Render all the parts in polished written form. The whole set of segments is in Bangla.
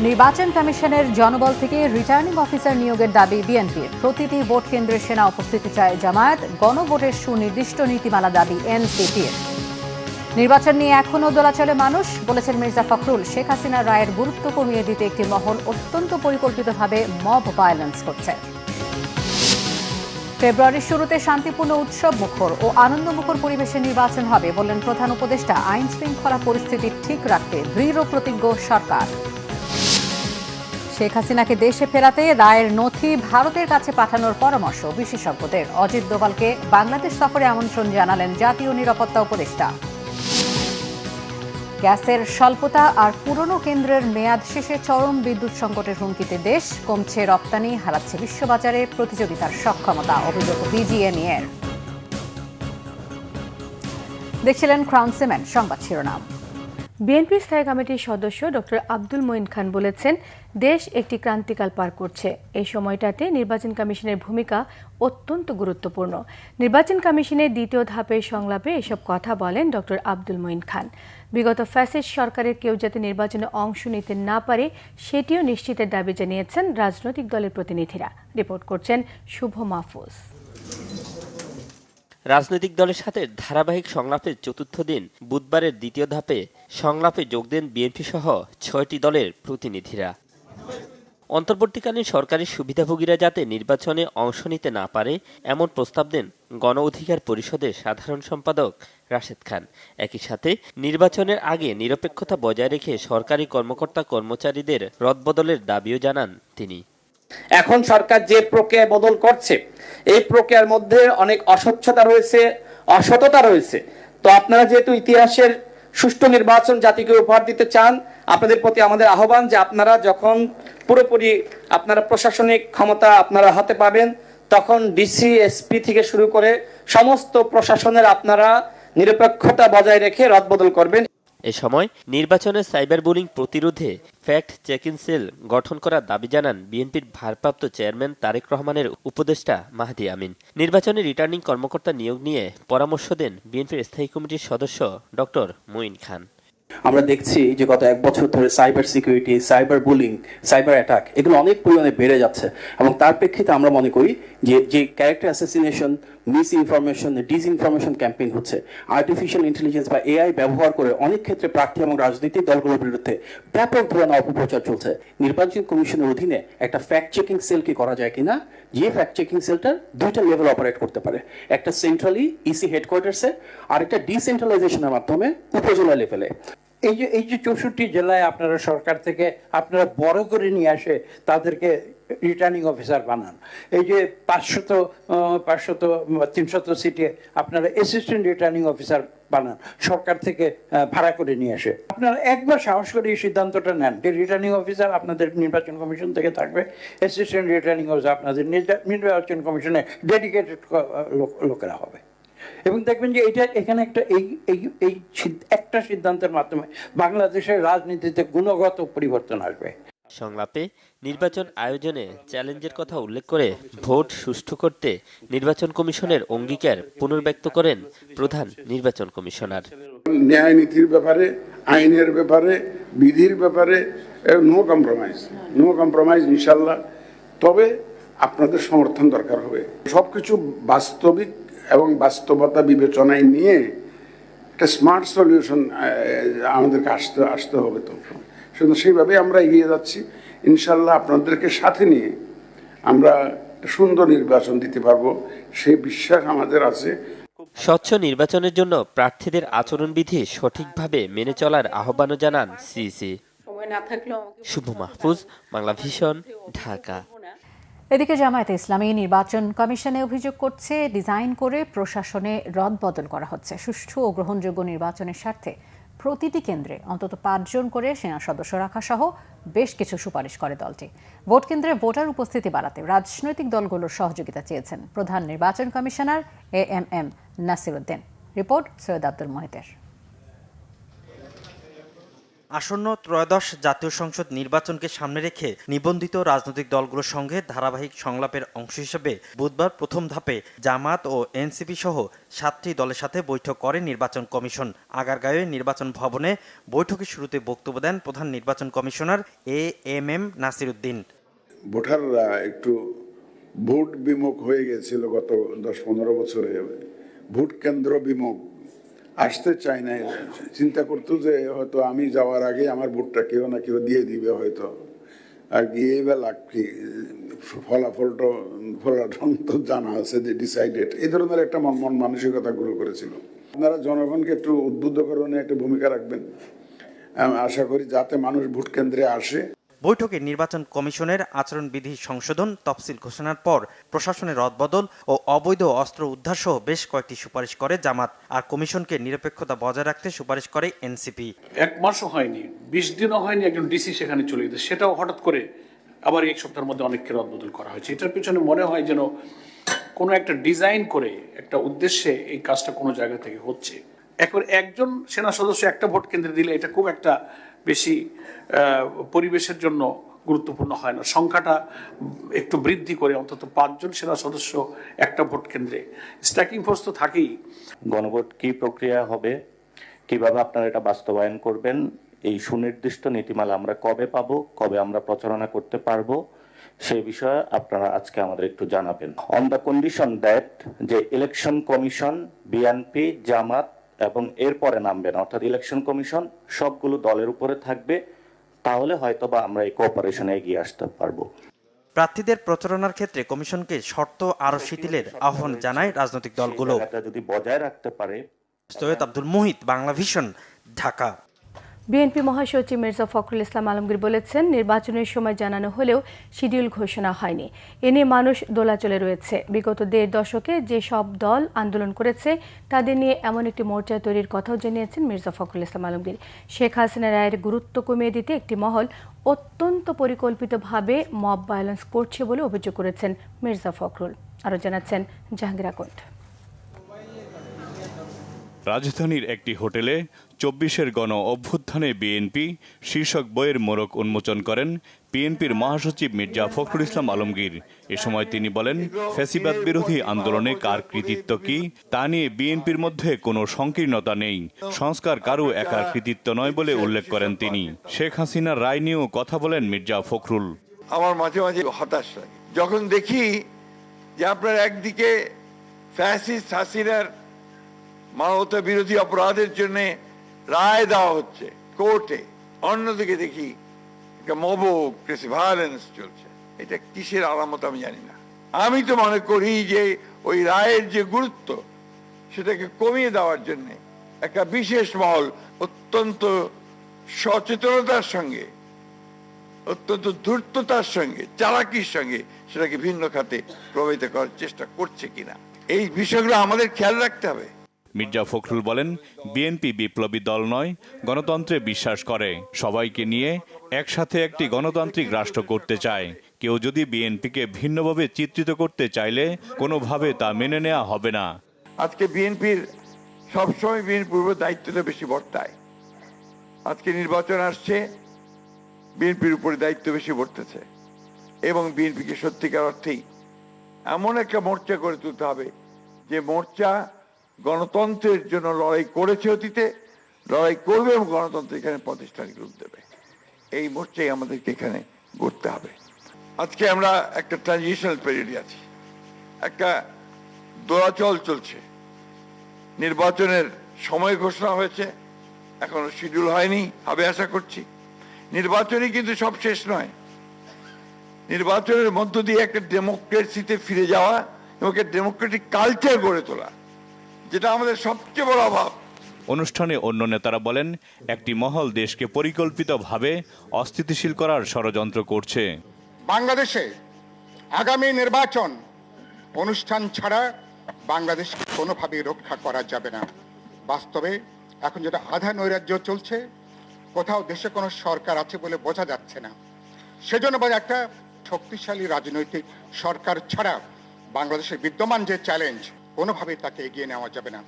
নির্বাচন কমিশনের জনবল থেকে রিটার্নিং অফিসার নিয়োগের দাবি বিএনপির। প্রতিটি ভোট কেন্দ্রে সেনা উপস্থিতি চায় জামায়াত। গণভোটের সুনির্দিষ্ট নীতিমালা দাবি এনসিপির। নির্বাচন নিয়ে এখনও দোলাচলে মানুষ, বলেছেন মির্জা ফখরুল। শেখ হাসিনার রায়ের গুরুত্ব কমিয়ে দিতে একটি মহল অত্যন্ত পরিকল্পিতভাবে মব ভায়োলেন্স করছে। ফেব্রুয়ারির শুরুতে শান্তিপূর্ণ উৎসব মুখর ও আনন্দমুখর পরিবেশে নির্বাচন হবে, বললেন প্রধান উপদেষ্টা। আইন শৃঙ্খলা পরিস্থিতি ঠিক রাখতে দৃঢ় প্রতিজ্ঞ সরকার। শেখ হাসিনাকে দেশে ফেরাতে রায়ের নথি ভারতের কাছে পাঠানোর পরামর্শ বিশেষজ্ঞদের। অজিত দোভালকে বাংলাদেশ সফরে আমন্ত্রণ জানালেন জাতীয় নিরাপত্তা উপদেষ্টা। গ্যাসের স্বল্পতা আর পুরনো কেন্দ্রের মেয়াদ শেষে চরম বিদ্যুৎ সংকটের হুমকিতে দেশ। কমছে রপ্তানি, হারাচ্ছে বিশ্ববাজারে প্রতিযোগিতার সক্ষমতা, অভিযোগ বিজিএমইএর। দেখছিলেন ক্রাউন সিমেন্ট সংবাদ শিরোনাম। বিএনপি স্থায়ী কমিটির সদস্য ডক্টর আব্দুল মঈন খান বলেছেন, দেশ একটি ক্রান্তিকাল পার করছে। এই সময়টাতে নির্বাচন কমিশনের ভূমিকা অত্যন্ত গুরুত্বপূর্ণ। নির্বাচন কমিশনের দ্বিতীয় ধাপের সংলাপে এসব কথা বলেন ডক্টর আব্দুল মঈন খান। বিগত ফ্যাসিস্ট সরকারের কেউ যাতে নির্বাচনে অংশ নিতে না পারে সেটিও নিশ্চিতের দাবি জানিয়েছেন রাজনৈতিক দলের প্রতিনিধিরা। রিপোর্ট করছেন শুভ মাহফুজ। রাজনৈতিক দলের সাথে ধারাবাহিক সংলাপের চতুর্থ দিন বুধবারের দ্বিতীয় ধাপে সংলাপে যোগ দেন বিএনপি সহ ৬টি দলের প্রতিনিধিরা। অন্তর্বর্তীকালীন সরকারের সুবিধাভোগীরা যাতে নির্বাচনে অংশ নিতে না পারে এমন প্রস্তাব দেন গণ অধিকার পরিষদের সাধারণ সম্পাদক রাশেদ খান। একই সাথে নির্বাচনের আগে নিরপেক্ষতা বজায় রেখে সরকারি কর্মকর্তা কর্মচারীদের রদবদলের দাবিও জানান তিনি। এখন সরকার যে প্রক্রিয়া বদল করছে এই প্রক্রিয়ার মধ্যে অনেক অস্বচ্ছতা রয়েছে, অসততা রয়েছে। তো আপনারা যেহেতু ইতিহাসের সুষ্ঠু নির্বাচন জাতিকে উপহার দিতে চান, আপনাদের প্রতি আমাদের আহ্বান যে আপনারা যখন পুরোপুরি আপনারা প্রশাসনিক ক্ষমতা আপনারা হাতে পাবেন তখন ডিসি, এসপি থেকে শুরু করে সমস্ত প্রশাসনের আপনারা নিরপেক্ষতা বজায় রেখে রদবদল করবেন। এ সময় নির্বাচনের সাইবার বুলিং প্রতিরোধে ফ্যাক্ট চেকিং সেল গঠন করার দাবি জানান বিএনপির ভারপ্রাপ্ত চেয়ারম্যান তারেক রহমানের উপদেষ্টা মাহদি আমিন। নির্বাচনে রিটার্নিং কর্মকর্তা নিয়োগ নিয়ে পরামর্শ দেন বিএনপির স্থায়ী কমিটির সদস্য ডক্টর মঈন খান। আমরা দেখছি যে গত এক বছর ধরে cyber security, cyber bullying, cyber attack এগুলো অনেক পরিমাণে বেড়ে যাচ্ছে এবং তার প্রেক্ষিতে আমরা মনে করি যে character assassination, miss information, disinformation campaign হচ্ছে, আর্টিফিশিয়াল ইন্টেলিজেন্স বা এআই ব্যবহার করে অনেক ক্ষেত্রে প্রার্থী এবং রাজনৈতিক দলগুলোর বিরুদ্ধে ব্যাপক ধরনের অপপ্রচার চলছে। নির্বাচন কমিশনের অধীনে একটা ফ্যাক্ট চেকিং সেল কি করা যায় কিনা, যে ফ্যাক্ট চেকিং সেলটার দুইটা লেভেল অপারেট করতে পারে, একটা সেন্ট্রালি ইসি হেডকোয়ার্টার্সে আর একটা ডিসেন্ট্রালাইজেশনের মাধ্যমে উপজেলা লেভেলে। এই যে 64 জেলায় আপনারা সরকার থেকে আপনারা বড় করে নিয়ে আসে তাদেরকে রিটার্নিং অফিসার বানান। এই যে 300 সিটে আপনারা অ্যাসিস্ট্যান্ট রিটার্নিং অফিসার বানান সরকার থেকে ভাড়া করে নিয়ে আসে। আপনারা একবার সাহস করে এই সিদ্ধান্তটা নেন যে রিটার্নিং অফিসার আপনাদের নির্বাচন কমিশন থেকে থাকবে, অ্যাসিস্ট্যান্ট রিটার্নিং অফিসার আপনাদের নির্বাচন কমিশনে ডেডিকেটেড লোকেরা হবে। এবং দেখবেন যে এখানে একটা সিদ্ধান্তের মাধ্যমে বাংলাদেশের রাজনীতিতে গুণগত পরিবর্তন আসবে। সংলাপে নির্বাচন আয়োজনে চ্যালেঞ্জের কথা উল্লেখ করে ভোট সুষ্ঠু করতে নির্বাচন কমিশনের অঙ্গীকার পুনর্ব্যক্ত করেন প্রধান নির্বাচন কমিশনার। ন্যায় নীতির ব্যাপারে, আইনের ব্যাপারে, বিধির ব্যাপারে নো কম্প্রোমাইজ ইনশাল্লাহ। তবে আপনাদের সমর্থন দরকার হবে। সবকিছু বাস্তবিক এবং বাস্তবতা বিবেচনায় নিয়ে একটা স্মার্ট সলিউশন আমাদেরকে আসতে হবে। তো শুধু সেইভাবে আমরা এগিয়ে যাচ্ছি ইনশাল্লাহ। আপনাদেরকে সাথে নিয়ে আমরা সুন্দর নির্বাচন দিতে পারবো সেই বিশ্বাস আমাদের আছে। স্বচ্ছ নির্বাচনের জন্য প্রার্থীদের আচরণবিধি সঠিকভাবে মেনে চলার আহ্বানও জানান সিইসি। শুভ মাহফুজ, বাংলা ভিশন, ঢাকা। এদিকে জামায়াতে ইসলামী নির্বাচন কমিশনে অভিযোগ করছে, ডিজাইন করে প্রশাসনে রদবদল করা হচ্ছে। সুষ্ঠু ও গ্রহণযোগ্য নির্বাচনের স্বার্থে প্রতিটি কেন্দ্রে অন্তত 5 জন করে সেনা সদস্য রাখা সহ বেশ কিছু সুপারিশ করে দলটি। ভোট কেন্দ্রে ভোটার উপস্থিতি বাড়াতে রাজনৈতিক দলগুলোর সহযোগিতা চেয়েছেন প্রধান নির্বাচন commissioner AMM Nasiruddin. Report Syed Abdul মহিতের। আসন্ন ত্রয়োদশ জাতীয় সংসদ নির্বাচনকে সামনে রেখে নিবন্ধিত রাজনৈতিক দলগুলোর সঙ্গে ধারাবাহিক সংলাপের অংশ হিসেবে বুধবার প্রথম ধাপে জামাত ও এনসিপি সহ 7টি দলের সাথে বৈঠক করে নির্বাচন কমিশন। আগারগাঁওয়ে নির্বাচন ভবনে বৈঠকের শুরুতে বক্তব্য দেন প্রধান নির্বাচন কমিশনার এএমএম নাসির উদ্দিন। ভোটাররা একটু ভোট বিমুখ হয়ে গেছিল গত 10-15 বছরে, ভোট কেন্দ্র বিমুখ, আসতে চায় না, চিন্তা করতো যে হয়তো আমি যাওয়ার আগে আমার ভোটটা কেউ না কেউ দিয়ে দিবে হয়তো, আর গিয়ে বেলা কি ফলাফলটা তো জানা আছে যে ডিসাইডেড, এই ধরনের একটা মন মানসিকতা গ্রো করেছিল। আপনারা জনগণকে একটু উদ্বুদ্ধকরণে একটা ভূমিকা রাখবেন, আশা করি যাতে মানুষ ভোট কেন্দ্রে আসে। বৈঠকে নির্বাচন কমিশনের আচরণবিধি সংশোধন, তফসিল ঘোষণার পর প্রশাসনের রদবদল ও অবৈধ অস্ত্র উদ্ধার সহ বেশ কয়েকটি সুপারিশ করে জামাত, আর কমিশনকে নিরপেক্ষতা বজায় রাখতে সুপারিশ করে এনসিপি। 1 মাসও হয়নি, 20 দিনও হয়নি, একজন ডিসি সেখানে চলে গেছে, সেটাও হঠাৎ করে আবার 1 সপ্তাহের মধ্যে অনেককে রদবদল করা হয়েছে। এটার পিছনে মনে হয় যেন কোনো একটা ডিজাইন করে একটা উদ্দেশ্যে এই কাজটা কোনো জায়গা থেকে হচ্ছে। এখন একজন সেনা সদস্য একটা ভোট কেন্দ্রে দিলে এটা খুব একটা বেশি পরিবেশের জন্য গুরুত্বপূর্ণ হয় না। সংখ্যাটা একটু বৃদ্ধি করে অন্তত 5 জন সেনা সদস্য একটা ভোট কেন্দ্রে, স্ট্যাকিং ফোর্স তো থাকেই। গণভোট কি প্রক্রিয়া হবে, কিভাবে আপনারা এটা বাস্তবায়ন করবেন, এই সুনির্দিষ্ট নীতিমালা আমরা কবে পাবো, কবে আমরা প্রচারণা করতে পারবো, সেই বিষয়ে আপনারা আজকে আমাদের একটু জানাবেন। অন দ্য কন্ডিশন দ্যাট যে ইলেকশন কমিশন, বিএনপি, জামাত এবং এরপরে নামবেন, অর্থাৎ ইলেকশন কমিশন সবগুলো দলের উপরে থাকবে, তাহলে হয়তোবা আমরা এই কোঅপারেশনে এগিয়ে আসতে পারবো। প্রার্থীদের প্রচারণার ক্ষেত্রে কমিশনকে শর্ত আরো শিথিলের আহ্বান জানায় রাজনৈতিক দলগুলো। যদি বজায় রাখতে পারে। সৈয়দ আব্দুল মুহিত, বাংলা ভিশন, ঢাকা। বিএনপি মহাসচিব মির্জা ফখরুল ইসলাম আলমগীর বলেছেন, নির্বাচনের সময় জানানো হলেও শিডিউল ঘোষণা হয়নি, এ নিয়ে মানুষ দোলাচলে রয়েছে। বিগত 1.5 দশকে যে সব দল আন্দোলন করেছে তাদের নিয়ে এমন একটি মোর্চা তৈরির কথাও জানিয়েছেন মির্জা ফখরুল ইসলাম আলমগীর। শেখ হাসিনা রায়ের গুরুত্ব কমিয়ে দিতে একটি মহল অত্যন্ত পরিকল্পিতভাবে মব ভায়োলেন্স করছে বলে অভিযোগ করেছেন মির্জা ফখরুল। আরও জানাচ্ছেন জাহাঙ্গীর আকন্দ। রাজধানীর একটি হোটেলে 24-এর গণ অভ্যুত্থানে বিএনপি শীর্ষক বইয়ের মোড়ক উন্মোচন করেন বিএনপির মহাসচিব মির্জা ফখরুল ইসলাম আলমগীর। এ সময় তিনি বলেন, ফ্যাসিবাদ বিরোধী আন্দোলনে কার কৃতিত্ব কি তা নিয়ে বিএনপির মধ্যে কোনো সংকীর্ণতা নেই, সংস্কার কারও একার কৃতিত্ব নয় বলে উল্লেখ করেন তিনি। শেখ হাসিনার রায় নিয়েও কথা বলেন মির্জা ফখরুল। আমার মাঝে মাঝে হতাশ লাগে যখন দেখি যে আপনার একদিকে ফ্যাসিস্ট হাসিনার মানবতা বিরোধী অপরাধের জন্য রায় দেওয়া হচ্ছে কোর্টে, অন্যদিকে দেখি একটা মব ভায়োলেন্স চলছে। এটা কিসের আলামত আমি জানি না। আমি তো মনে করি যে ওই রায়ের যে গুরুত্ব সেটাকে কমিয়ে দেওয়ার জন্য একটা বিশেষ মহল অত্যন্ত সচেতনতার সঙ্গে, অত্যন্ত ধূর্ততার সঙ্গে, চালাকির সঙ্গে সেটাকে ভিন্ন খাতে প্রভাবিত করার চেষ্টা করছে কিনা, এই বিষয়গুলো আমাদের খেয়াল রাখতে হবে। মির্জা ফখরুল বলেন, বিএনপি বিপ্লবী দল নয়, গণতন্ত্রে বিশ্বাস করে, সবাইকে নিয়ে একসাথে একটি গণতান্ত্রিক রাষ্ট্র করতে চায়। কেউ যদি বিএনপিকে ভিন্নভাবে চিত্রিত করতে চাইলে কোনোভাবে তা মেনে নেওয়া হবে না। আজকে বিএনপির সবসময় বিএনপির উপর দায়িত্বটা বেশি বর্তায়। আজকে নির্বাচন আসছে, বিএনপির উপরে দায়িত্ব বেশি বর্তেছে এবং বিএনপিকে সত্যিকার অর্থেই এমন একটা মোর্চা করে তুলতে হবে যে মোর্চা গণতন্ত্রের জন্য লড়াই করেছে অতীতে, লড়াই করবে এবং গণতন্ত্র এখানে প্রতিষ্ঠান রূপ দেবে। এই মোর্চাই আমাদেরকে এখানে গড়তে হবে। আজকে আমরা একটা ট্রানজিশনাল পিরিয়ডে আছি, একটা দোলাচল চলছে। নির্বাচনের সময় ঘোষণা হয়েছে, এখনো শিডিউল হয়নি, হবে আশা করছি। নির্বাচনই কিন্তু সব শেষ নয়। নির্বাচনের মধ্য দিয়ে একটা ডেমোক্রেসিতে ফিরে যাওয়া এবং একটা ডেমোক্রেটিক কালচার গড়ে তোলা, যেটা আমাদের সবচেয়ে বড় অভাব। অনুষ্ঠানে অন্য নেতারা বলেন, একটি মহল দেশকে পরিকল্পিতভাবে অস্থিতিশীল করার ষড়যন্ত্র করছে। বাংলাদেশে আগামী নির্বাচন অনুষ্ঠান ছাড়া বাংলাদেশকে কোনোভাবেই রক্ষা করা যাবে না। বাস্তবে এখন যেটা আধা নৈরাজ্য চলছে, কোথাও দেশে কোনো সরকার আছে বলে বোঝা যাচ্ছে না। সেজন্য একটা শক্তিশালী রাজনৈতিক সরকার ছাড়া বাংলাদেশের বিদ্যমান যে চ্যালেঞ্জ, কোনোভাবেই তাকে এগিয়ে নেওয়া যাবে না।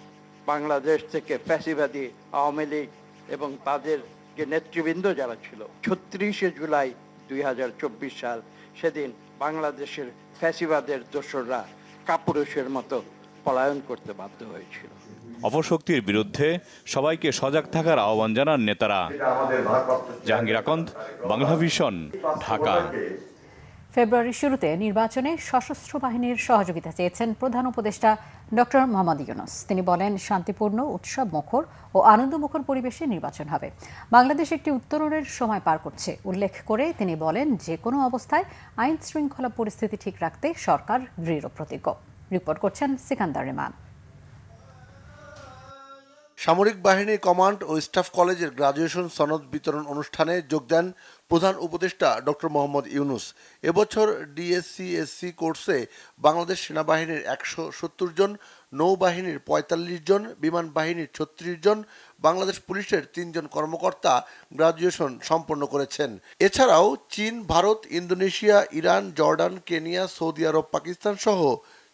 বাংলাদেশ থেকে ফ্যাসিবাদী আওয়ামী লীগ এবং তাদের যে নেতৃবৃন্দ যারা ছিল ৩৬শে জুলাই ২০২৪ সাল সেদিন বাংলাদেশের ফ্যাসিবাদের দোসররা কাপুরুষের মতো পলায়ন করতে বাধ্য হয়েছিল। অপশক্তির বিরুদ্ধে সবাইকে সজাগ থাকার আহ্বান জানান নেতারা। জাহাঙ্গীর আকন্দ, বাংলা ভিশন, ঢাকা। ফেব্রুয়ারির শুরুতে নির্বাচনে সশস্ত্র বাহিনীর সহযোগিতা চেয়েছেন প্রধান উপদেষ্টা ডক্টর মোহাম্মদ ইউনূস। তিনি বলেন, শান্তিপূর্ণ, উৎসব মুখর ও আনন্দমুখর পরিবেশে নির্বাচন হবে। বাংলাদেশ একটি উত্তরণের সময় পার করছে উল্লেখ করে তিনি বলেন, যে কোনো অবস্থায় আইন শৃঙ্খলা পরিস্থিতি ঠিক রাখতে সরকার দৃঢ় প্রতিজ্ঞ। রিপোর্ট করছেন সিকান্দার রেমান। সামরিক বাহিনীর কমান্ড ও স্টাফ কলেজের গ্রাজুয়েশন সনদ বিতরণ অনুষ্ঠানে যোগ দেন প্রধান উপদেষ্টা ডক্টর মোহাম্মদ ইউনূস। এবছর ডিএসসি কোর্সে বাংলাদেশ সেনাবাহিনীর ১৭০ জন, নৌবাহিনীর ৪৫ জন, বিমান বাহিনীর ৩৬ জন, বাংলাদেশ পুলিশের ৩ জন কর্মকর্তা গ্রাজুয়েশন সম্পন্ন করেছেন। এছাড়াও চীন, Bharat, Indonesia, Iran, Jordan, Kenya, Saudi আরব, পাকিস্তান সহ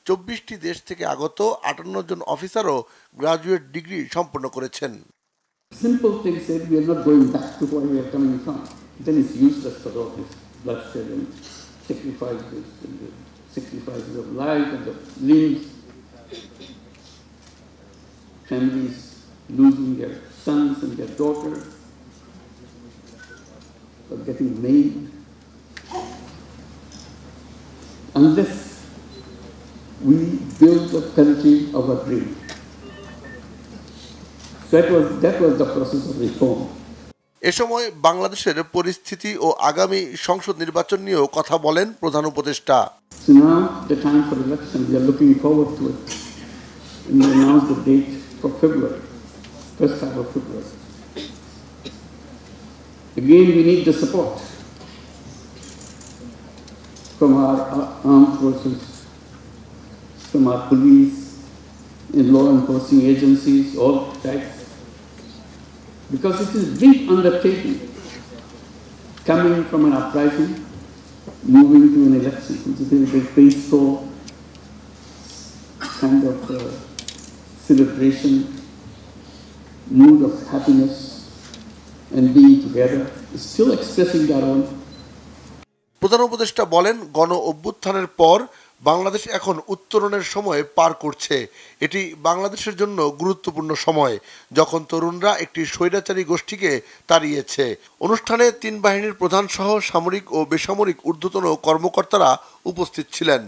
২৪টি দেশ থেকে আগত ৫৮ জন অফিসারও গ্রাজুয়েট ডিগ্রি সম্পন্ন করেছেন। Simple things said, we are not going back to where we are coming from. Then it's useless for all this bloodshed and sacrifices and the sacrifices of life and the limbs. Families losing their sons and their daughters or getting maimed. Unless we build the country of our dream. That was the process of reform. এ সময় বাংলাদেশের পরিস্থিতি ও আগামী সংসদ নির্বাচন নিয়েও কথা বলেন প্রধান উপদেষ্টা। So now the time for election, we are looking forward to it. And we announced the date for February, first half of February. Again, we need the support from our armed forces, from our police, and law enforcing agencies, all types. Because it is a big undertaking coming from an uprising, moving to an election. It's a very peaceful kind of celebration, mood of happiness and being together. It's still expressing our own. প্রধান উপদেষ্টা বলেন, গণ অভ্যুত্থানের পর বাংলাদেশ এখন উত্তরণের সময় পার করছে। এটি বাংলাদেশের জন্য গুরুত্বপূর্ণ সময়, যখন তরুণরা একটি স্বৈরাচারী গোষ্ঠীকে তাড়িয়েছে। অনুষ্ঠানে ৩ বাহিনীর প্রধান সহ সামরিক ও বেসামরিক ঊর্ধ্বতন কর্মকর্তারা উপস্থিত ছিলেন।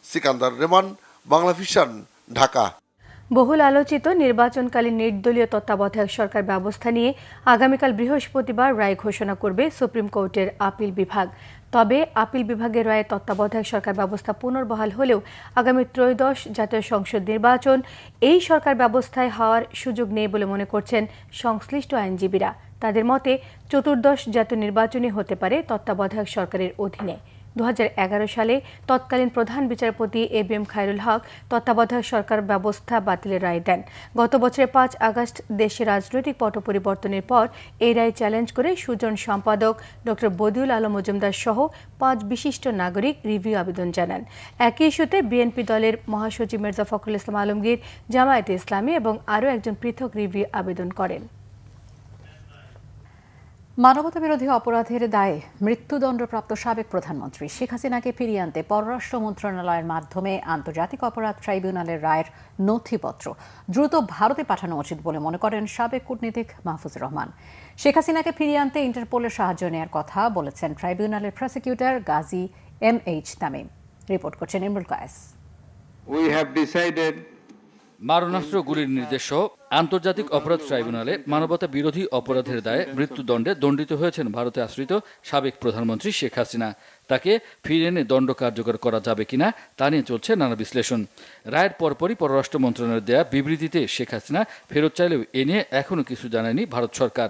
সিকান্দার রেমান, বাংলা ভিশন, ঢাকা। বহুল আলোচিত নির্বাচনকালীন নির্দলীয় তত্ত্বাবধায়ক সরকার ব্যবস্থা নিয়ে আগামীকাল বৃহস্পতিবার রায় ঘোষণা করবে সুপ্রিম কোর্টের আপিল বিভাগ। তবে আপিল বিভাগের রায়ে তত্ত্বাবধায়ক সরকার ব্যবস্থা পুনর্বহাল হলেও আগামী ত্রয়োদশ জাতীয় সংসদ নির্বাচন এই সরকার ব্যবস্থায় হওয়ার সুযোগ নেই বলে মনে করছেন সংশ্লিষ্ট আইনজীবীরা। তাদের মতে চতুর্দশ জাতীয় নির্বাচনই হতে পারে তত্ত্বাবধায়ক সরকারের অধীনে। ২০১১ সালে তৎকালীন প্রধান বিচারপতি এবিএম খায়রুল হক তত্ত্বাবধায়ক সরকার ব্যবস্থা বাতিলের রায় দেন। গত বছরের ৫ আগস্ট দেশের রাজনৈতিক পট পরিবর্তনের পর এই রায় চ্যালেঞ্জ করে সুজন সম্পাদক ডক্টর বদিউল আলম মজুমদার সহ ৫ বিশিষ্ট নাগরিক রিভিউ আবেদন জানান। একই ইস্যুতে বিএনপি দলের মহাসচিব মির্জা ফখরুল ইসলাম আলমগীর, জামায়াতে ইসলামী এবং আরও একজন পৃথক রিভিউ আবেদন করেন। মানবতাবিরোধী অপরাধের দায়ে মৃত্যুদণ্ডপ্রাপ্ত সাবেক প্রধানমন্ত্রী শেখ হাসিনাকে ফিরিয়ে আনতে পররাষ্ট্র মন্ত্রণালয়ের মাধ্যমে আন্তর্জাতিক অপরাধ ট্রাইব্যুনালের রায়ের নথিপত্র দ্রুত ভারতে পাঠানো উচিত বলে মনে করেন সাবেক কূটনীতিক মাহফুজুর রহমান। শেখ হাসিনাকে ফিরিয়ে আনতে ইন্টারপোলের সাহায্য নেওয়ার কথা বলেছেন ট্রাইব্যুনালের prosecutor Gazi MH Tamim. Report করছেন ইমরুল কায়েস। মারণাস্ত্র গুলির নির্দেশ সহ আন্তর্জাতিক অপরাধ ট্রাইব্যুনালে মানবতা বিরোধী অপরাধের দায়ে মৃত্যুদণ্ডে দণ্ডিত হয়েছেন ভারতে আশ্রিত সাবেক প্রধানমন্ত্রী শেখ হাসিনা। তাকে ফিরিয়ে এনে দণ্ড কার্যকর করা যাবে কিনা তা নিয়ে চলছে নানা বিশ্লেষণ। রায়ের পরপরই পররাষ্ট্র মন্ত্রণালয়ের দেয়া বিবৃতিতে শেখ হাসিনা ফেরত চাইলেও এ নিয়ে এখনও কিছু জানায়নি ভারত সরকার।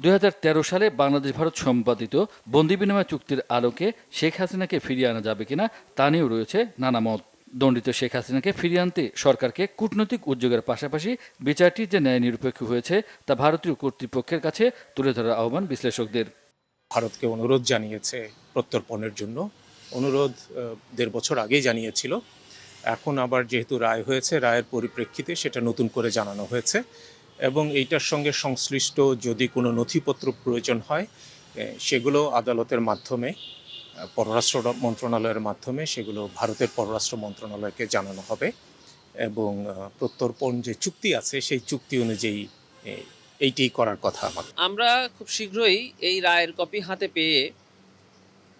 ২০১৩ সালে বাংলাদেশ ভারত সম্পাদিত বন্দি বিনিময় চুক্তির আলোকে শেখ হাসিনাকে ফিরিয়ে আনা যাবে কিনা তা নিয়েও রয়েছে নানা মত। দণ্ডিত শেখ হাসিনাকে ফিরিয়ে আনতে সরকারকে কূটনৈতিক উদ্যোগের পাশাপাশি বিচারটি যে ন্যায় নিরপেক্ষ হয়েছে তা ভারতীয় কর্তৃপক্ষের কাছে তুলে ধরার আহ্বান বিশ্লেষকদের। ভারতকে অনুরোধ জানিয়েছে প্রত্যর্পণের জন্য, অনুরোধ ১.৫ বছর আগেই জানিয়েছিল। এখন আবার যেহেতু রায় হয়েছে, রায়ের পরিপ্রেক্ষিতে সেটা নতুন করে জানানো হয়েছে এবং এইটার সঙ্গে সংশ্লিষ্ট যদি কোনো নথিপত্র প্রয়োজন হয় সেগুলো আদালতের মাধ্যমে পররাষ্ট্র মন্ত্রণালয়ের মাধ্যমে সেগুলো ভারতের পররাষ্ট্র মন্ত্রণালয়কে জানানো হবে এবং প্রত্যর্পণ যে চুক্তি আছে সেই চুক্তি অনুযায়ী এইটি করার কথা আমাদের। আমরা খুব শীঘ্রই এই রায়ের কপি হাতে পেয়ে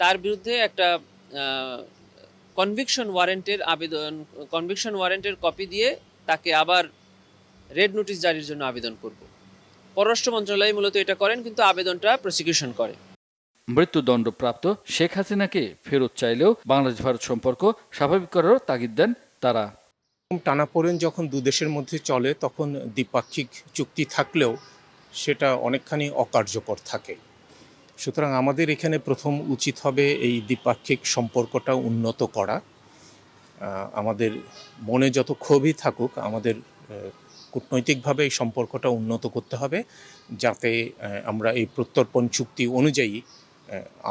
তার বিরুদ্ধে একটা কনভিকশন ওয়ারেন্টের কপি দিয়ে তাকে আবার রেড নোটিশ জারির জন্য আবেদন করব। পররাষ্ট্র মন্ত্রণালয় মূলত এটা করেন, কিন্তু আবেদনটা প্রসিকিউশন করে। মৃত্যুদণ্ডপ্রাপ্ত শেখ হাসিনাকে ফেরত চাইলেও বাংলাদেশ ভারত সম্পর্ক স্বাভাবিক করারও তাগিদ দেন তারা। টানাপোড়েন যখন দুদেশের মধ্যে চলে তখন দ্বিপাক্ষিক চুক্তি থাকলেও সেটা অনেকখানি অকার্যকর থাকে। সুতরাং আমাদের এখানে প্রথম উচিত হবে এই দ্বিপাক্ষিক সম্পর্কটা উন্নত করা। আমাদের মনে যত ক্ষোভই থাকুক, আমাদের কূটনৈতিকভাবে এই সম্পর্কটা উন্নত করতে হবে, যাতে আমরা এই প্রত্যর্পণ চুক্তি অনুযায়ী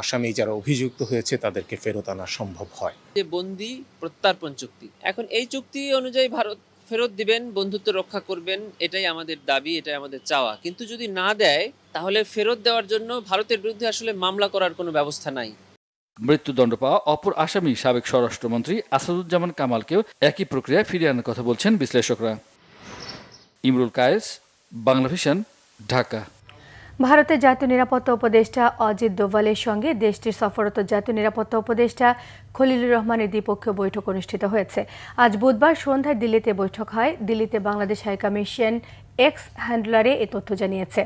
আসামি যারা অভিযুক্ত হয়েছে তাদেরকে ফেরত আনা সম্ভব হয়। যে বন্দি প্রত্যর্পণ চুক্তি, এখন এই চুক্তি অনুযায়ী ভারত ফেরত দিবেন, বন্ধুত্ব রক্ষা করবেন, এটাই আমাদের দাবি, এটাই আমাদের চাওয়া। কিন্তু যদি না দেয় তাহলে ফেরত দেওয়ার জন্য ভারতের বিরুদ্ধে আসলে মামলা করার কোনো ব্যবস্থা নাই। মৃত্যুদণ্ড পাওয়া অপর আসামি সাবেক স্বরাষ্ট্রমন্ত্রী আসাদুজ্জামান কামালকেও একই প্রক্রিয়ায় ফিরিয়ে আনার কথা বলছেন বিশ্লেষকরা। ইমরুল কায়েস, বাংলাভিশন, ঢাকা। ভারতের জাতীয় নিরাপত্তা উপদেষ্টা অজিত দোভালের সঙ্গে দেশটির সফররত জাতীয় নিরাপত্তা উপদেষ্টা খলিলুর রহমানের দ্বিপক্ষীয় বৈঠক অনুষ্ঠিত হয়েছে। আজ বুধবার সন্ধ্যায় দিল্লিতে বৈঠক হয়। দিল্লিতে বাংলাদেশ হাইকমিশন এক্স হ্যান্ডলারে এ তথ্য জানিয়েছে।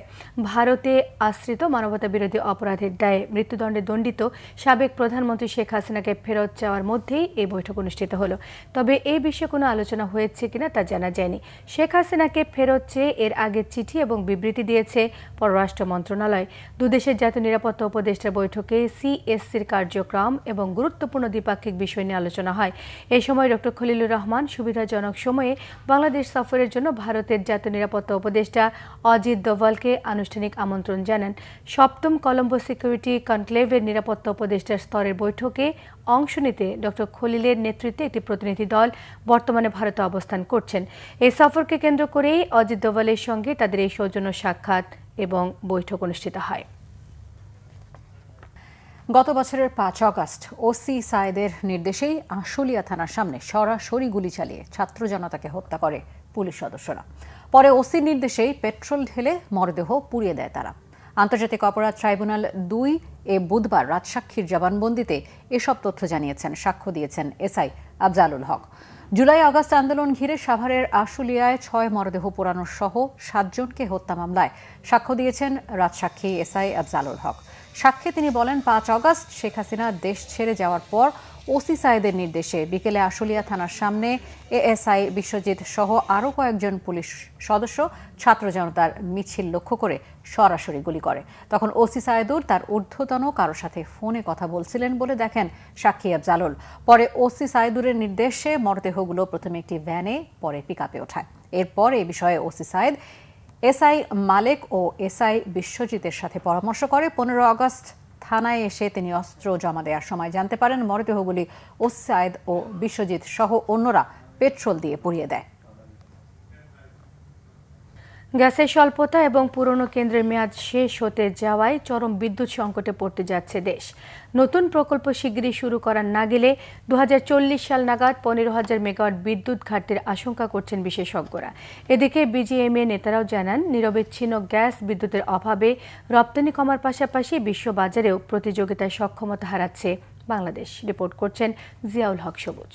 ভারতে আশ্রিত মানবতা বিরোধী অপরাধের দায়ে মৃত্যুদণ্ডে দণ্ডিত সাবেক প্রধানমন্ত্রী শেখ হাসিনাকে ফেরত চাওয়ার মধ্যেই এই বৈঠক অনুষ্ঠিত হলো। তবে এই বিষয়ে কোনো আলোচনা হয়েছে কিনা তা জানা যায়নি। শেখ হাসিনাকে ফেরত চেয়ে এর আগে চিঠি এবং বিবৃতি দিয়েছে পররাষ্ট্র মন্ত্রণালয়। দুদেশের জাতীয় নিরাপত্তা উপদেষ্টার বৈঠকে সিএসসির কার্যক্রম এবং গুরুত্বপূর্ণ দ্বিপাক্ষিক বিষয় নিয়ে আলোচনা হয়। এই সময় ডক্টর খলিলুর রহমান সুবিধাজনক সময়ে বাংলাদেশ সফরের জন্য ভারতের জাতীয় নিরাপত্তা উপদেষ্টা অজিত দোভালকে আনুষ্ঠানিক আমন্ত্রণ জানান। সপ্তম কলম্বো সিকিউরিটি কনক্লেভের নিরাপত্তা উপদেষ্টার স্তরের বৈঠকে অংশ নিতে ডক্টর খলিলের নেতৃত্বে একটি প্রতিনিধি দল বর্তমানে ভারতে অবস্থান করছেন। এই সফরকে কেন্দ্র করেই অজিত দোভালের সঙ্গে তাদের এই সৌজন্য সাক্ষাৎ এবং বৈঠক অনুষ্ঠিত হয়। গত বছরের 5 অগস্ট ওসি সায়েদের নির্দেশেই আশুলিয়া থানার সামনে সরাসরি গুলি চালিয়ে ছাত্র জনতাকে হত্যা করে পুলিশ সদস্যরা। পরে ওসির নির্দেশেই পেট্রোল ঢেলে মরদেহ পুড়িয়ে দেয় তারা। আন্তর্জাতিক অপরাধ ট্রাইব্যুনাল 2 এ বুধবার রাজসাক্ষীর জবানবন্দিতে এসব তথ্য জানিয়েছেন, সাক্ষ্য দিয়েছেন এসআই আফজালুল হক। জুলাই আগস্ট আন্দোলন ঘিরে সাভারের আশুলিয়ায় 6 মরদেহ পোড়ানো সহ 7 জনকে হত্যা মামলায় সাক্ষ্য দিয়েছেন রাজসাক্ষী এসআই আফজালুল হক। সাক্ষ্যে তিনি বলেন, 5 অগস্ট শেখ হাসিনা দেশ ছেড়ে যাওয়ার পর ওসি সায়েদের নির্দেশে বিকেলে আশুলিয়া থানার সামনে এএসআই বিশ্বজিৎ সহ আরও কয়েকজন পুলিশ সদস্য ছাত্র জনতার মিছিল লক্ষ্য করে সরাসরি গুলি করে। তখন ওসি সায়েদুর তার ঊর্ধ্বতন কারো সাথে ফোনে কথা বলছিলেন বলে দেখেন সাক্ষী আফজালুল। পরে ওসি সায়েদুরের নির্দেশে মরদেহগুলো প্রথমে একটি ভ্যানে, পরে পিকআপে ওঠায়। এরপর এ বিষয়ে ওসি সায়েদ এসআই মালেক ও এসআই বিশ্বজিতের সাথে পরামর্শ করে। 15 আগস্ট থানায় এসে তিনি অস্ত্র জমা দেওয়ার সময় জানতে পারেন মরদেহগুলি ওসি সায়েদ ও বিশ্বজিৎ সহ অন্যরা পেট্রোল দিয়ে পুড়িয়ে দেয়। গ্যাসের স্বল্পতা এবং পুরনো কেন্দ্রের মেয়াদ শেষ হতে যাওয়ায় চরম বিদ্যুৎ সংকটে পড়তে যাচ্ছে দেশ। নতুন প্রকল্প শিগগিরই শুরু করা না গেলে 2040 সাল নাগাদ 15,000 মেগাওয়াট বিদ্যুৎ ঘাটতির আশঙ্কা করছেন বিশেষজ্ঞরা। এদিকে বিজিএমইএ নেতারাও জানান, নিরবিচ্ছিন্ন গ্যাস বিদ্যুতের অভাবে রপ্তানি কমার পাশাপাশি বিশ্ববাজারেও প্রতিযোগিতায় সক্ষমতা হারাচ্ছে বাংলাদেশ। রিপোর্ট করছেন জিয়াউল হক সবুজ।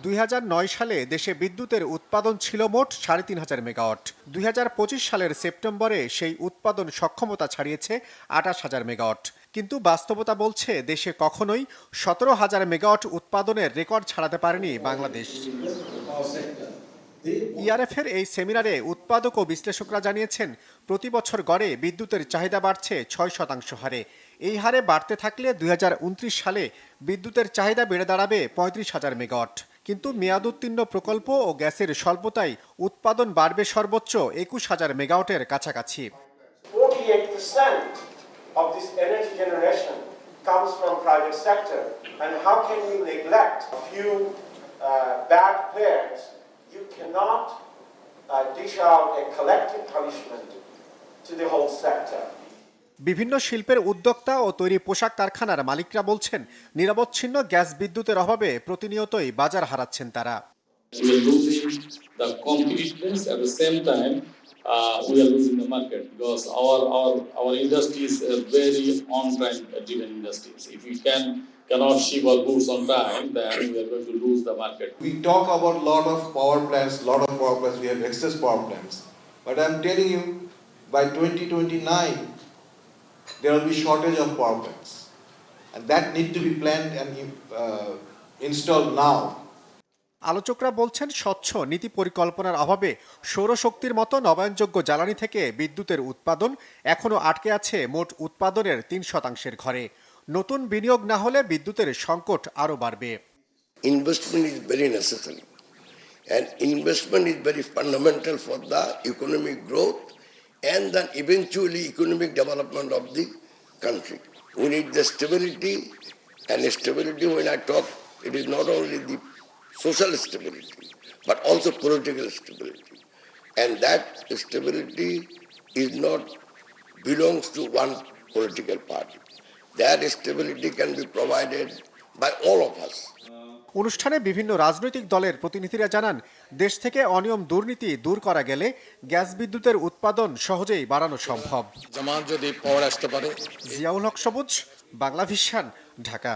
2009 সালে দেশে বিদ্যুতের উৎপাদন ছিল মোট 3,500 মেগাওয়াট। 2025 সালের সেপ্টেম্বরে সেই উৎপাদন সক্ষমতা ছাড়িয়েছে 28,000 মেগাওয়াট। কিন্তু বাস্তবতা বলছে দেশে কখনোই 17,000 মেগাওয়াট উৎপাদনের রেকর্ড ছাড়াতে পারেনি বাংলাদেশ। ইআরএফের এই সেমিনারে উৎপাদক ও বিশ্লেষকরা জানিয়েছেন, প্রতি বছর গড়ে বিদ্যুতের চাহিদা বাড়ছে 6% হারে। এই হারে বাড়তে থাকলে 2029 সালে বিদ্যুতের চাহিদা বেড়ে দাঁড়াবে 35,000 মেগাওয়াট। কিন্তু মেয়াদোত্তীর্ণ প্রকল্প ও গ্যাসের স্বল্পতায় উৎপাদন বাড়বে সর্বোচ্চ 21,000 মেগাওয়াটের কাছাকাছি। 48% of this energy generation comes from private sector, and how can you neglect a few bad players? You cannot dish out a collective punishment to the whole sector. বিভিন্ন শিল্পের উদ্যোক্তা ও তৈরি পোশাক কারখানার মালিকরা বলছেন, নিরবচ্ছিন্ন গ্যাস বিদ্যুতের অভাবে প্রতিনিয়তই বাজার হারাচ্ছেন তারা। We are losing the competitiveness at the same time. We are losing the market because our industry is a very on-time driven industries. If we cannot ship our goods on time, then we are going to lose the market. We talk about lot of power plants. We have excess power plants, but I'm telling you, by 2029, there will be shortage of power plants, and that need to be planned and installed now. আলোচকরা বলছেন, স্বচ্ছ নীতি পরিকল্পনার অভাবে সৌরশক্তির মতো নবায়নযোগ্য জ্বালানি থেকে বিদ্যুতের উৎপাদন এখনো আটকে আছে মোট উৎপাদনের 3% ঘরে। নতুন বিনিয়োগ না হলে বিদ্যুতের সংকট আরো বাড়বে। Investment is very necessary, and investment is very fundamental for the economic growth and then eventually economic development of the country. We need the stability, and stability, when I talk, it is not only the social stability, but also political stability. And that stability is not belongs to one political party. That stability can be provided by all of us. অনুষ্ঠানে বিভিন্ন রাজনৈতিক দলের প্রতিনিধিরা জানান, দেশ থেকে অনিয়ম দুর্নীতি দূর করা গেলে গ্যাস বিদ্যুতের উৎপাদন সহজেই বাড়ানো সম্ভব। জামাত যদি পাওয়ার আসতে পারে। জিয়াউল হক সবুজ, বাংলা ভিশন, ঢাকা।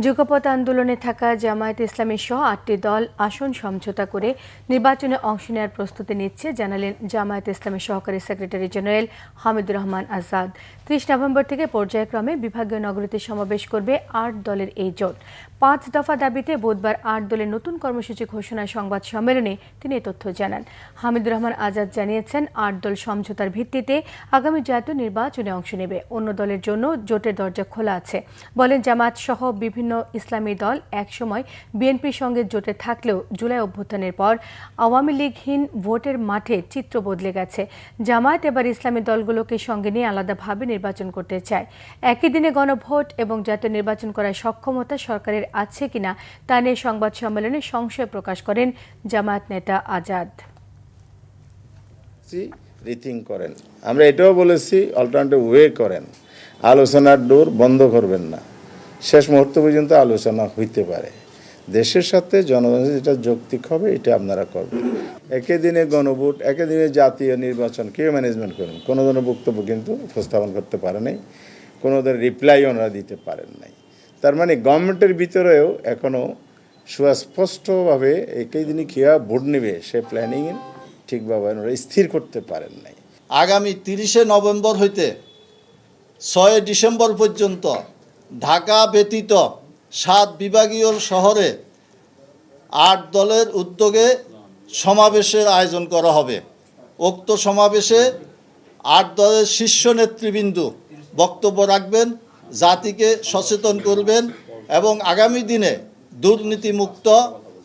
যুগপৎ আন্দোলনে থাকা জামায়াতে ইসলামী সহ 8টি দল আসন সমঝোতা করে নির্বাচনে অংশ নেওয়ার প্রস্তুতি নিচ্ছে জানালেন জামায়াতে ইসলামী সহকারী secretary general Hamidur Rahman Azad. 30 November থেকে পর্যায়ক্রমে বিভাগীয় নগরীতে সমাবেশ করবে 8 দলের এই জোট। 5 দফা দাবিতে বুধবার 8 দলের নতুন কর্মসূচি ঘোষণার সংবাদ সম্মেলনে তিনি এই তথ্য জানান। হামিদুর রহমান আজাদ জানিয়েছেন, 8 দল সমঝোতার ভিত্তিতে আগামী জাতীয় নির্বাচনে অংশ নেবে। অন্য দলের জন্য জোটের দরজা খোলা আছে। বলেন, জামাত সহ বিভিন্ন ইসলামী দল একসময় বিএনপির সঙ্গে জোটে থাকলেও জুলাই অভ্যুত্থানের পর আওয়ামী লীগহীন ভোটের মাঠে চিত্র বদলে গেছে। জামায়াত এবার ইসলামী দলগুলোকে সঙ্গে নিয়ে আলাদাভাবে নির্বাচন করতে চায়। একই দিনে গণভোট এবং জাতীয় নির্বাচন করার সক্ষমতা সরকারের আছে কিনা তা নিয়ে সংবাদ সম্মেলনে সংশয় প্রকাশ করেন জামায়াত নেতা আজাদ। রিথিং করেন, আমরা এটাও বলেছি অল্টারনেটিভ ওয়ে করেন, আলোচনার ডোর বন্ধ করবেন না, শেষ মুহূর্ত পর্যন্ত আলোচনা হইতে পারে, দেশের সাথে জনগণের যেটা যৌক্তিক হবে এটা আপনারা করবেন। একই দিনে গণভোট, একই দিনে জাতীয় নির্বাচন কেউ ম্যানেজমেন্ট করুন, কোনো ধরনের বক্তব্য কিন্তু উপস্থাপন করতে পারে নাই, কোনো ধরনের রিপ্লাই ওনারা দিতে পারেন নাই। তার মানে গভর্নমেন্টের ভিতরেও এখনও সুস্পষ্টভাবে একই দিনে কীভাবে ভোট নেবে সে প্ল্যানিং ঠিকভাবে ওনারা স্থির করতে পারেন নাই। আগামী 30 নভেম্বর হইতে 6 ডিসেম্বর পর্যন্ত ঢাকা ব্যতীত 7 বিভাগীয় শহরে 8 দলের উদ্যোগে সমাবেশের আয়োজন করা হবে। উক্ত সমাবেশে 8 দলের শীর্ষ নেতৃবৃন্দ বক্তব্য রাখবেন, জাতিকে সচেতন করবেন এবং আগামী দিনে দুর্নীতিমুক্ত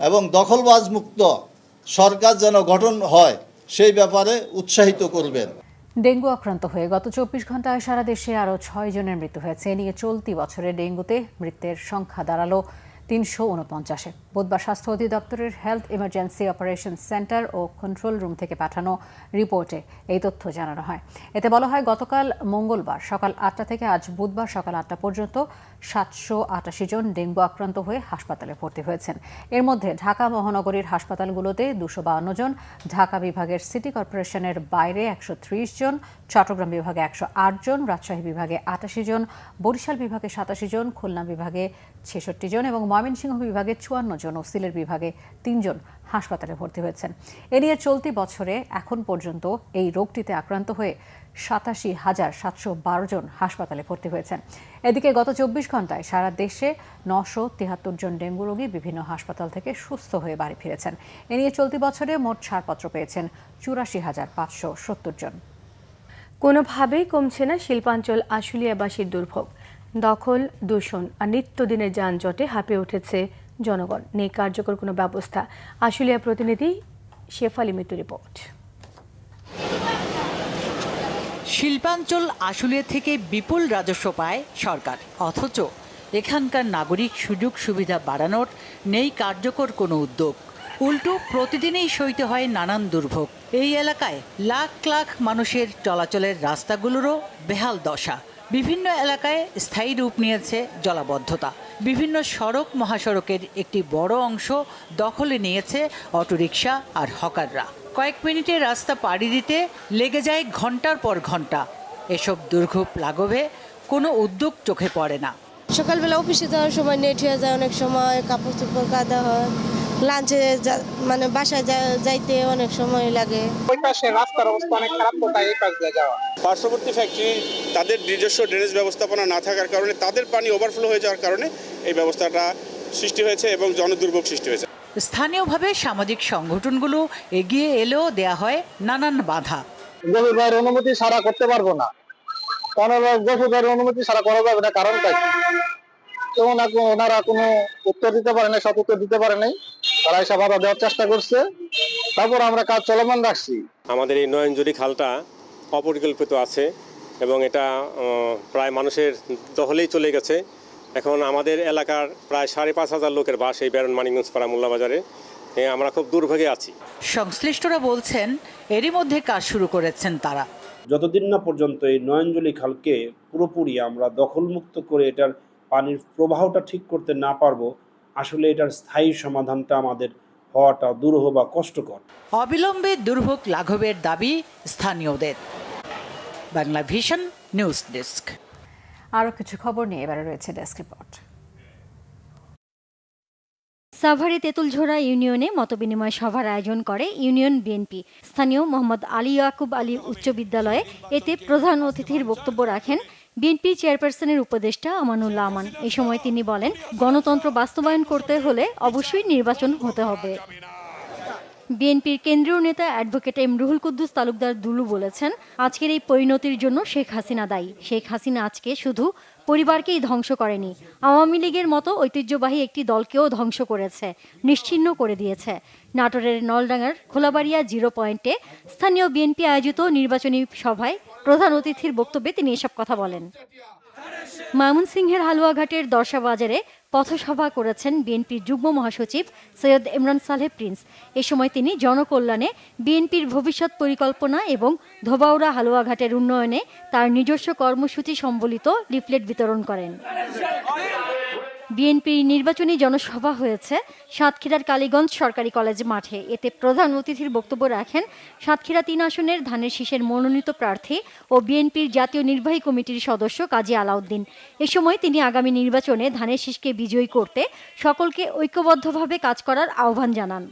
এবং দখলবাজ মুক্ত সরকার যেন গঠন হয় সেই ব্যাপারে উৎসাহিত করবেন। ডেঙ্গু আক্রান্ত হয়ে গত 24 ঘন্টায় সারা দেশে আরও 6 জনের মৃত্যু হয়েছে। এ নিয়ে চলতি বছরে ডেঙ্গুতে মৃতের সংখ্যা দাঁড়ালো 349-এ। বুধবার স্বাস্থ্য অধিদপ্তরের হেলথ ইমার্জেন্সি অপারেশন সেন্টার ও কন্ট্রোল রুম থেকে পাঠানো রিপোর্টে এই তথ্য জানানো হয়। এতে বলা হয়, গতকাল মঙ্গলবার সকাল 8টা থেকে আজ বুধবার সকাল 8টা পর্যন্ত 788 জন ডেঙ্গু আক্রান্ত হয়ে হাসপাতালে ভর্তি হয়েছেন। এর মধ্যে ঢাকা মহানগরীর হাসপাতালগুলোতে 252 জন, ঢাকা বিভাগের সিটি কর্পোরেশনের বাইরে 130 জন, চট্টগ্রাম বিভাগে 108 জন, রাজশাহী বিভাগে 88 জন, বরিশাল বিভাগে 87 জন, খুলনা বিভাগে 66 জন এবং ময়মনসিংহ বিভাগে 54 জন ও সিলেট বিভাগে 3 জন হাসপাতালে ভর্তি হয়েছেন। এ নিয়ে চলতি বছরে এখন পর্যন্ত এই রোগটিতে আক্রান্ত হয়ে 87,712 জন হাসপাতালে ভর্তি হয়েছেন। এদিকে গত 24 ঘন্টায় সারা দেশে 973 জন ডেঙ্গু রোগী বিভিন্ন হাসপাতাল থেকে সুস্থ হয়ে বাড়ি ফিরেছেন। এ নিয়ে চলতি বছরে মোট ছাড়পত্র পেয়েছেন 84,570 জন। কোনোভাবেই কমছে না শিল্পাঞ্চল আশুলিয়াবাসীর দুর্ভোগ। দখল, দূষণ আর নিত্যদিনের যানজটে হাঁপিয়ে উঠেছে জনগণ। নেই কার্যকর কোনো ব্যবস্থা। আশুলিয়া প্রতিনিধি শেফালি মিতু রিপোর্ট। শিল্পাঞ্চল আশুলিয়া থেকে বিপুল রাজস্ব পায় সরকার, অথচ এখানকার নাগরিক সুযোগ সুবিধা বাড়ানোর নেই কার্যকর কোনো উদ্যোগ। উল্টো প্রতিদিনই সইতে হয় নানান দুর্ভোগ। এই এলাকায় লাখ লাখ মানুষের চলাচলের রাস্তাগুলোরও বেহাল দশা। বিভিন্ন এলাকায় স্থায়ী রূপ নিয়েছে জলাবদ্ধতা। বিভিন্ন সড়ক মহাসড়কের একটি বড় অংশ দখলে নিয়েছে অটোরিকশা আর হকাররা। কয়েক মিনিটে রাস্তা পাড়ি দিতে লেগে যায় ঘন্টার পর ঘন্টা। এসব দুর্ভোগ লাঘবে কোনো উদ্যোগ চোখে পড়ে না। সকালবেলা অফিসে যাওয়ার সময় নেট হয়ে যায়, অনেক সময় কাপড় চোপড় কাদা হয়, লাঞ্চে মানে বাসায় যাইতে অনেক সময় লাগে। ওই পাশে রাস্তার অবস্থা অনেক খারাপ, কোথায় এই পাশ দিয়ে যাওয়া। পার্শ্ববর্তী ফ্যাক্টরি তাদের নিজস্ব ড্রেনেজ ব্যবস্থাপনা না থাকার কারণে তাদের পানি ওভারফ্লো হয়ে যাওয়ার কারণে এই ব্যবস্থাটা সৃষ্টি হয়েছে এবং জনদুর্ভোগ সৃষ্টি হয়েছে। স্থানীয়ভাবে সামাজিক সংগঠনগুলো এগিয়ে এলেও দেয়া হয় নানান বাধা। গভীর ভাইয়ের অনুমতি ছাড়া করতে পারবো না, কারণ গভীর ভাইয়ের অনুমতি ছাড়া করা যাবে না, কারণটা ওনারা কোনো উত্তর দিতে পারে নাই, সব উত্তর দিতে পারে নাই। তারা এসব বাধা দেওয়ার চেষ্টা করছে, তারপর আমরা কাজ চলমান রাখছি। আমাদের এই নয়নজুরি খালটা অপরিকল্পিত আছে এবং এটা প্রায় মানুষের দখলেই চলে গেছে। এখন আমাদের এলাকার প্রায় 5,500 লোকের বাস এই বেরন মানিকগঞ্জ পাড়া মোল্লা বাজারে। আমরা খুব দুর্ভোগে আছি। সংশ্লিষ্টরা বলছেন এরই মধ্যে কাজ শুরু করেছেন তারা। যতদিন না পর্যন্ত এই নয়নজুলি খালকে পুরোপুরি আমরা দখলমুক্ত করে এটার পানির প্রবাহটা ঠিক করতে না পারবো, আসলে এটার স্থায়ী সমাধানটা আমাদের হওয়াটা দুরূহ বা কষ্টকর। অবিলম্বে দুর্ভোগ লাঘবের দাবি স্থানীয়দের। Bangla vision news desk. আরও কিছু খবর নিয়ে এবারে রয়েছে ডেস্ক রিপোর্ট। সাভারে তেঁতুলঝোড়া ইউনিয়নে মতবিনিময় সভার আয়োজন করে ইউনিয়ন বিএনপি। স্থানীয় মোহাম্মদ আলী ইয়াকুব আলী উচ্চ বিদ্যালয়ে এতে প্রধান অতিথির বক্তব্য রাখেন বিএনপি চেয়ারপারসনের উপদেষ্টা আমানুল্লাহ আমান। এই সময় তিনি বলেন, গণতন্ত্র বাস্তবায়ন করতে হলে অবশ্যই নির্বাচন হতে হবে। বিএনপির কেন্দ্রীয় নেতা অ্যাডভোকেট এম রুহুল কুদ্দুস তালুকদার দুলু বলেছেন, আজকের এই পরিণতির জন্য শেখ হাসিনা দায়ী। শেখ হাসিনা আজকে শুধু পরিবারকেই ধ্বংস করেনি, আওয়ামী লীগের মতো ঐতিহ্যবাহী একটি দলকেও ধ্বংস করেছে, নিশ্চিহ্ন করে দিয়েছে। নাটোরের নলডাঙ্গার খোলাবাড়িয়া 0 পয়েন্টে স্থানীয় বিএনপি আয়োজিত নির্বাচনী সভায় প্রধান অতিথির বক্তব্যে তিনি এসব কথা বলেন। ময়মনসিংহের হালুয়াঘাটের দর্শা বাজারে পথসভা করেছেন বিএনপির যুগ্ম মহাসচিব সৈয়দ ইমরান সালেহ প্রিন্স। এ সময় তিনি জনকল্যাণে বিএনপির ভবিষ্যৎ পরিকল্পনা এবং ধোবাউড়া হালুয়াঘাটের উন্নয়নে তার নিজস্ব কর্মসূচি সম্বলিত লিফলেট বিতরণ করেন। বিএনপির নির্বাচনী জনসভা হয়েছে সাতক্ষীরার কালীগঞ্জ সরকারি কলেজ মাঠে। এতে প্রধান অতিথির বক্তব্য রাখেন সাতক্ষীরা 3 আসনের ধানের শীষের মনোনীত প্রার্থী ও বিএনপির জাতীয় নির্বাহী কমিটির সদস্য কাজী আলাউদ্দিন। এ সময় তিনি আগামী নির্বাচনে ধানের শীষকে বিজয়ী করতে সকলকে ঐক্যবদ্ধভাবে কাজ করার আহ্বান জানান।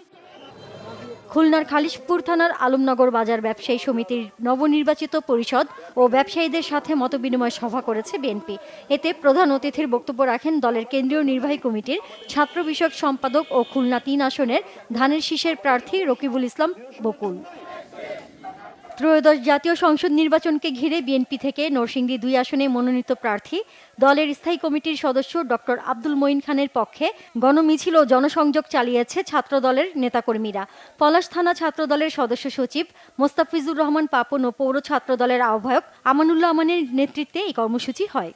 খুলনার খালিশপুর থানার আলমনগর বাজার ব্যবসায়ী সমিতির নবনির্বাচিত পরিষদ ও ব্যবসায়ীদের সাথে মতবিনিময় সভা করেছে বিএনপি। এতে প্রধান অতিথির বক্তব্য রাখেন দলের কেন্দ্রীয় নির্বাহী কমিটির ছাত্র বিষয়ক সম্পাদক ও খুলনা 3 আসনের ধানের শীষের প্রার্থী রকিবুল ইসলাম বকুল। ত্রয়োদশ জাতীয় সংসদ নির্বাচনকে ঘিরে বিএনপি থেকে নরসিংদী 2 আসনে মনোনীত প্রার্থী দলের স্থায়ী কমিটির সদস্য ডক্টর আব্দুল মঈন খানের পক্ষে গণমিছিল ও জনসংযোগ চালিয়েছে ছাত্রদলের নেতাকর্মীরা। পলাশ থানা ছাত্রদলের সদস্য সচিব মোস্তাফিজুর রহমান পাপন ও পৌর ছাত্রদলের আহ্বায়ক আমানুল্লাহ আমানের নেতৃত্বে এই কর্মসূচি হয়।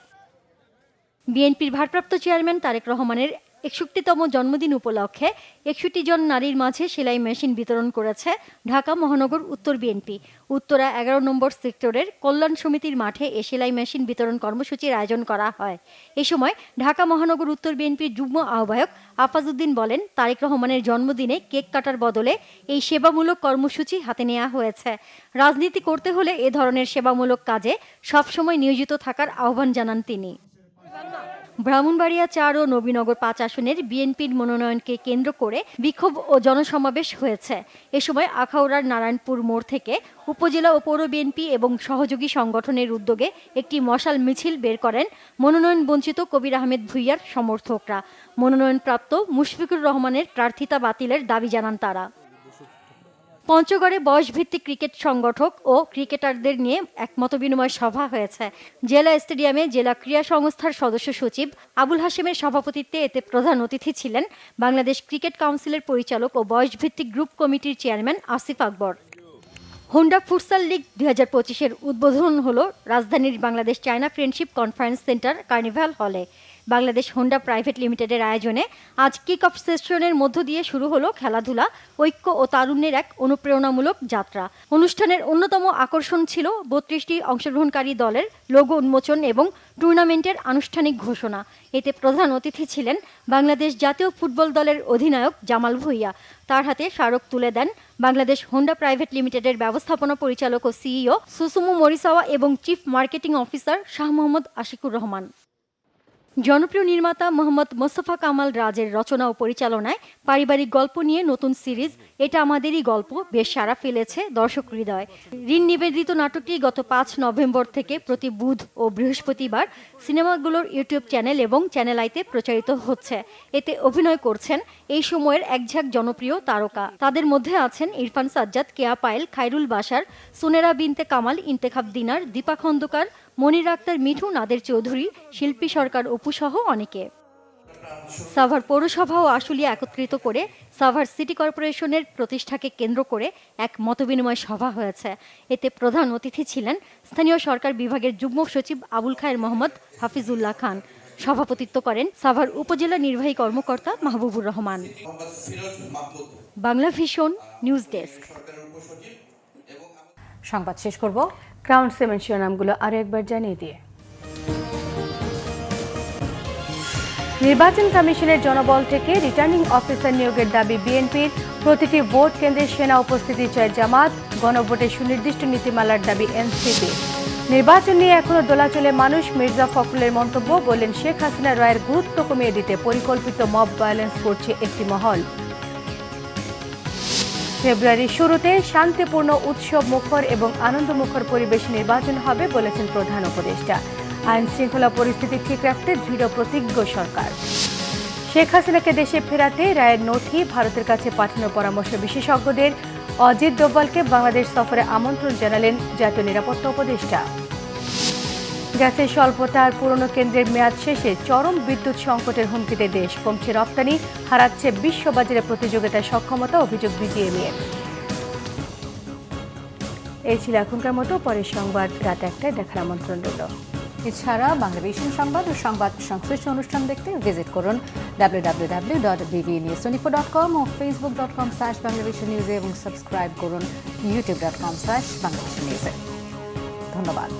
বিএনপির ভারপ্রাপ্ত চেয়ারম্যান তারেক রহমানের 61তম জন্মদিন উপলক্ষে 61 জন নারীর মাঝে সেলাই মেশিন বিতরণ করেছে ঢাকা মহানগর উত্তর বিএনপি। উত্তরা 11 নম্বর সেক্টরের কল্যাণ সমিতির মাঠে এ সেলাই মেশিন বিতরণ কর্মসূচির আয়োজন করা হয়। এ সময় ঢাকা মহানগর উত্তর বিএনপির যুগ্ম আহ্বায়ক আফাজউদ্দিন বলেন, তারেক রহমানের জন্মদিনে কেক কাটার বদলে এই সেবামূলক কর্মসূচি হাতে নেওয়া হয়েছে। রাজনীতি করতে হলে এ ধরনের সেবামূলক কাজে সবসময় নিয়োজিত থাকার আহ্বান জানান তিনি। ব্রাহ্মণবাড়িয়া 4 ও নবীনগর 5 আসনের বিএনপির মনোনয়নকে কেন্দ্র করে বিক্ষোভ ও জনসমাবেশ হয়েছে। এ সময় আখাউড়ার নারায়ণপুর মোড় থেকে উপজেলা ও পৌর বিএনপি এবং সহযোগী সংগঠনের উদ্যোগে একটি মশাল মিছিল বের করেন মনোনয়ন বঞ্চিত কবির আহমেদ ভূঁইয়ার সমর্থকরা। মনোনয়নপ্রাপ্ত মুশফিকুর রহমানের প্রার্থিতা বাতিলের দাবি জানান তারা। পঞ্চগড়ে বয়সভিত্তিক ক্রিকেট সংগঠক ও ক্রিকেটারদের নিয়ে এক মতবিনিময় সভা হয়েছে। জেলা স্টেডিয়ামে জেলা ক্রীড়া সংস্থার সদস্য সচিব আবুল হাশেমের সভাপতিত্বে এতে প্রধান অতিথি ছিলেন বাংলাদেশ ক্রিকেট কাউন্সিলের পরিচালক ও বয়সভিত্তিক গ্রুপ কমিটির chairman Asif Akbar. Honda futsal league 2025-এর উদ্বোধন হলো রাজধানীর Bangladesh China friendship conference centre carnival হলে। বাংলাদেশ হোন্ডা প্রাইভেট লিমিটেডের আয়োজনে আজ কিক অফ সেশনের মধ্য দিয়ে শুরু হলো খেলাধুলা, ঐক্য ও তারুণ্যের এক অনুপ্রেরণামূলক যাত্রা। অনুষ্ঠানের অন্যতম আকর্ষণ ছিল 32টি অংশগ্রহণকারী দলের লোগো উন্মোচন এবং টুর্নামেন্টের আনুষ্ঠানিক ঘোষণা। এতে প্রধান অতিথি ছিলেন বাংলাদেশ জাতীয় ফুটবল দলের অধিনায়ক জামাল ভুঁইয়া। তার হাতে স্মারক তুলে দেন বাংলাদেশ হোন্ডা প্রাইভেট লিমিটেডের ব্যবস্থাপনা পরিচালক ও সিইও সুসুমু মরিসাওয়া এবং chief marketing officer Shah Mohammad Ashikur Rahman. জনপ্রিয় নির্মাতা মোহাম্মদ মোস্তফা কামাল রাজের রচনা ও পরিচালনায় পারিবারিক গল্প নিয়ে নতুন সিরিজ এটা আমাদেরই গল্প বেশ সাড়া ফেলেছে দর্শক হৃদয়। ঋণ নিবেদিত নাটকটি গত 5 নভেম্বর থেকে প্রতি বুধ ও বৃহস্পতিবার সিনেমাগুলোর ইউটিউব চ্যানেল এবং চ্যানেল আইতে প্রচারিত হচ্ছে। এতে অভিনয় করছেন এই সময়ের একঝাঁক জনপ্রিয় তারকা। তাদের মধ্যে আছেন ইরফান সাজ্জাদ, কেয়া পায়েল, খায়রুল বাশার, সুনেরা বিনতে কামাল, ইন্তেখাব দিনার, দীপা খন্দকার, মনির আক্তার মিঠু, নাদের চৌধুরী, শিল্পী সরকার অপু সহ অনেকে। সাভার পৌরসভা ও আশুলিয়া একত্রিত করে সাভার সিটি কর্পোরেশনের প্রতিষ্ঠাকে কেন্দ্র করে এক মতবিনিময় সভা হয়েছে। এতে প্রধান অতিথি ছিলেন স্থানীয় সরকার বিভাগের যুগ্ম সচিব আবুল খায়ের মোহাম্মদ হাফিজুল্লাহ খান। সভাপতিত্ব করেন সাভার উপজেলা নির্বাহী কর্মকর্তা Mahbubur Rahman. Bangla vision news desk. সংবাদ শেষ করব ক্রাউন সেভেন শিরোনামগুলো আরো একবার জানিয়ে দিয়ে। নির্বাচন কমিশনের জনবল থেকে রিটার্নিং অফিসার নিয়োগের দাবি বিএনপির। প্রতিটি ভোট কেন্দ্রে সেনা উপস্থিতি চায় জামাত। গণভোটে সুনির্দিষ্ট নীতিমালার দাবি এনসিপি। নির্বাচন নিয়ে এখনো দোলাচলে মানুষ। মির্জা ফখরুলের মন্তব্য, বললেন শেখ হাসিনা রায়ের গুরুত্ব কমিয়ে দিতে পরিকল্পিত মব ভায়োলেন্স করছে একটি মহল। ফেব্রুয়ারির শুরুতে শান্তিপূর্ণ, উৎসব মুখর এবং আনন্দমুখর পরিবেশ নির্বাচন হবে বলেছেন প্রধান উপদেষ্টা। আইন শৃঙ্খলা পরিস্থিতি ঠিক রাখতে দৃঢ় প্রতিজ্ঞ সরকার। শেখ হাসিনাকে দেশে ফেরাতে রায়ের নথি ভারতের কাছে পাঠানোর পরামর্শ বিশেষজ্ঞদের। অজিত ডোভালকে বাংলাদেশ সফরে আমন্ত্রণ জানালেন জাতীয় নিরাপত্তা উপদেষ্টা। গ্যাসের স্বল্পতা আর পুরনো কেন্দ্রের মেয়াদ শেষে চরম বিদ্যুৎ সংকটের হুমকিতে দেশ। কমছে রপ্তানি, হারাচ্ছে বিশ্ববাজারে প্রতিযোগিতার সক্ষমতা, অভিযোগ বিজিএমইএর। এই ছিল এখনকার মতো। পরের সংবাদ রাত 1টায় দেখার আমন্ত্রণ রইল। এছাড়া বাংলা ভিশন সংবাদ ও সংবাদ সংশ্লিষ্ট অনুষ্ঠান দেখতে ভিজিট করুন www.bbnews24.com ও facebook.com/banglavisionnews এবং সাবস্ক্রাইব করুন youtube.com/banglavisionnews। ধন্যবাদ।